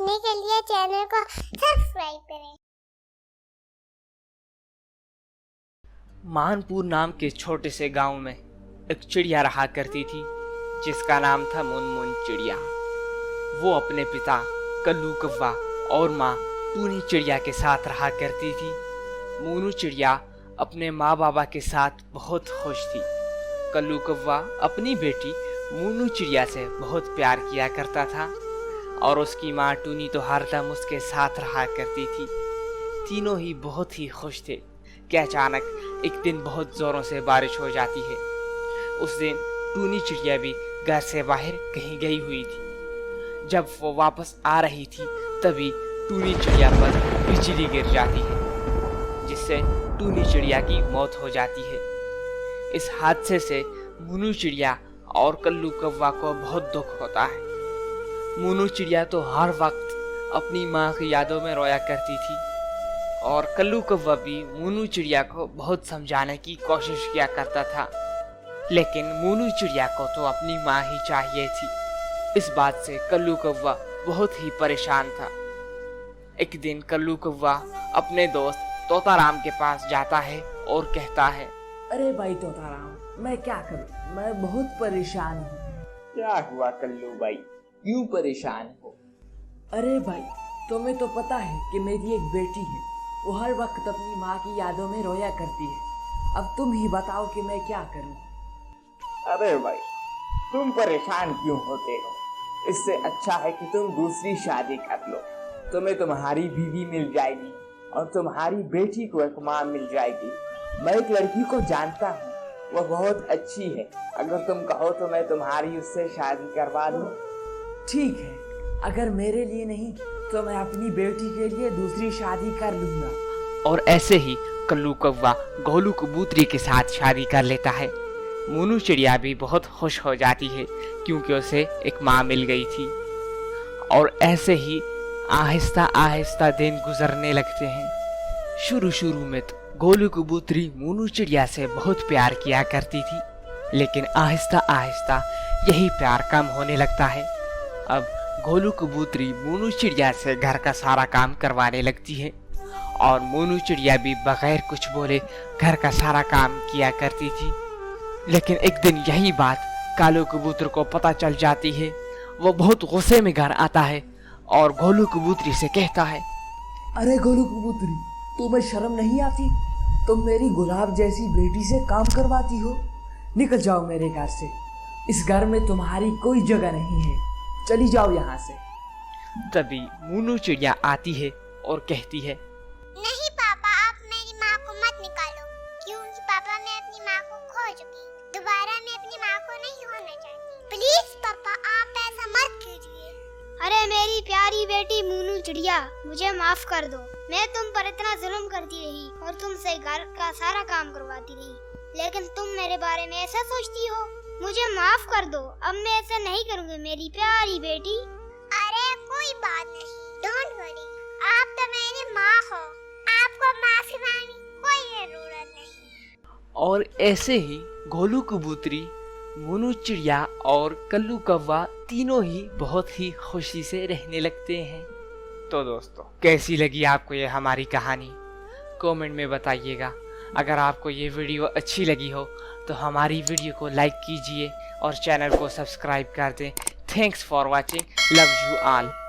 देखने के लिए चैनल को सब्सक्राइब करें। मानपुर नाम के छोटे से गांव में एक चिड़िया रहा करती थी जिसका नाम था मुनमुन चिड़िया। वो अपने पिता कल्लू कौवा और माँ टूनी चिड़िया के साथ रहा करती थी। मोनू चिड़िया अपने माँ बाबा के साथ बहुत खुश थी। कल्लू कौवा अपनी बेटी मोनू चिड़िया से बहुत प्यार किया करता था और उसकी माँ टूनी तो हरदम उसके साथ रहा करती थी। तीनों ही बहुत ही खुश थे कि अचानक एक दिन बहुत जोरों से बारिश हो जाती है। उस दिन टूनी चिड़िया भी घर से बाहर कहीं गई हुई थी। जब वो वापस आ रही थी तभी टूनी चिड़िया पर बिजली गिर जाती है जिससे टूनी चिड़िया की मौत हो जाती है। इस हादसे से मोनू चिड़िया और कल्लू कौवा को बहुत दुख होता है। मोनू चिड़िया तो हर वक्त अपनी माँ की यादों में रोया करती थी और कल्लू कौवा भी मोनू चिड़िया को बहुत समझाने की कोशिश किया करता था, लेकिन मोनू चिड़िया को तो अपनी माँ ही चाहिए थी। इस बात से कल्लू कौवा बहुत ही परेशान था। एक दिन कल्लू कौवा अपने दोस्त तोताराम के पास जाता है और कहता है, अरे भाई तोताराम, मैं क्या करूं, मैं बहुत परेशान हूँ। क्या हुआ कल्लू भाई, क्यों परेशान हो? अरे भाई, तुम्हें तो पता है कि मेरी एक बेटी है, वो हर वक्त अपनी माँ की यादों में रोया करती है। अब तुम ही बताओ कि मैं क्या करूं। अरे भाई, तुम परेशान क्यों होते हो? इससे अच्छा है कि तुम दूसरी शादी कर लो। तुम्हें तुम्हारी बीवी मिल जाएगी और तुम्हारी बेटी को एक माँ मिल जाएगी। मैं एक लड़की को जानता हूँ, वो बहुत अच्छी है। अगर तुम कहो तो मैं तुम्हारी उससे शादी करवा दूँ। ठीक है, अगर मेरे लिए नहीं तो मैं अपनी बेटी के लिए दूसरी शादी कर लूंगा। और ऐसे ही कल्लू कौवा गोलू कबूतरी के साथ शादी कर लेता है। मोनू चिड़िया भी बहुत खुश हो जाती है क्योंकि उसे एक माँ मिल गई थी। और ऐसे ही आहिस्ता आहिस्ता दिन गुजरने लगते हैं। शुरू में तो गोलू कबूतरी मोनू चिड़िया से बहुत प्यार किया करती थी, लेकिन आहिस्ता आहिस्ता यही प्यार कम होने लगता है। अब गोलू कबूतरी मोनू चिड़िया से घर का सारा काम करवाने लगती है और मोनू चिड़िया भी बगैर कुछ बोले घर का सारा काम किया करती थी। लेकिन एक दिन यही बात कालू कबूतर को पता चल जाती है। वो बहुत गुस्से में घर आता है और गोलू कबूतरी से कहता है, अरे गोलू कबूतरी, तुम्हें शर्म नहीं आती? तुम मेरी गुलाब जैसी बेटी से काम करवाती हो। निकल जाओ मेरे घर से, इस घर में तुम्हारी कोई जगह नहीं है, चली जाओ यहाँ से। तभी मोनू चिड़िया आती है और कहती है, नहीं पापा, आप मेरी माँ को मत निकालो, क्योंकि पापा मैं अपनी माँ को खो चुकी। दोबारा मैं अपनी माँ को नहीं होना चाहती। प्लीज पापा, आप ऐसा मत कीजिए। अरे मेरी प्यारी बेटी मोनू चिड़िया, मुझे माफ कर दो। मैं तुम पर इतना जुल्म करती रही और तुमसे घर का सारा काम करवाती रही, लेकिन तुम मेरे बारे में ऐसा सोचती हो। मुझे माफ कर दो, अब मैं ऐसा नहीं करूँगी मेरी प्यारी बेटी। अरे कोई बात नहीं, डोंट वरी, आप तो मेरी माँ हो, आपको माफी मांगने कोई जरूरत नहीं। और ऐसे ही गोलू कबूतरी, मोनू चिड़िया और कल्लू कौवा तीनों ही बहुत ही खुशी से रहने लगते हैं। तो दोस्तों, कैसी लगी आपको ये हमारी कहानी? कमेंट में बताइएगा। अगर आपको ये वीडियो अच्छी लगी हो तो हमारी वीडियो को लाइक कीजिए और चैनल को सब्सक्राइब कर दें। Thanks for watching, love you all.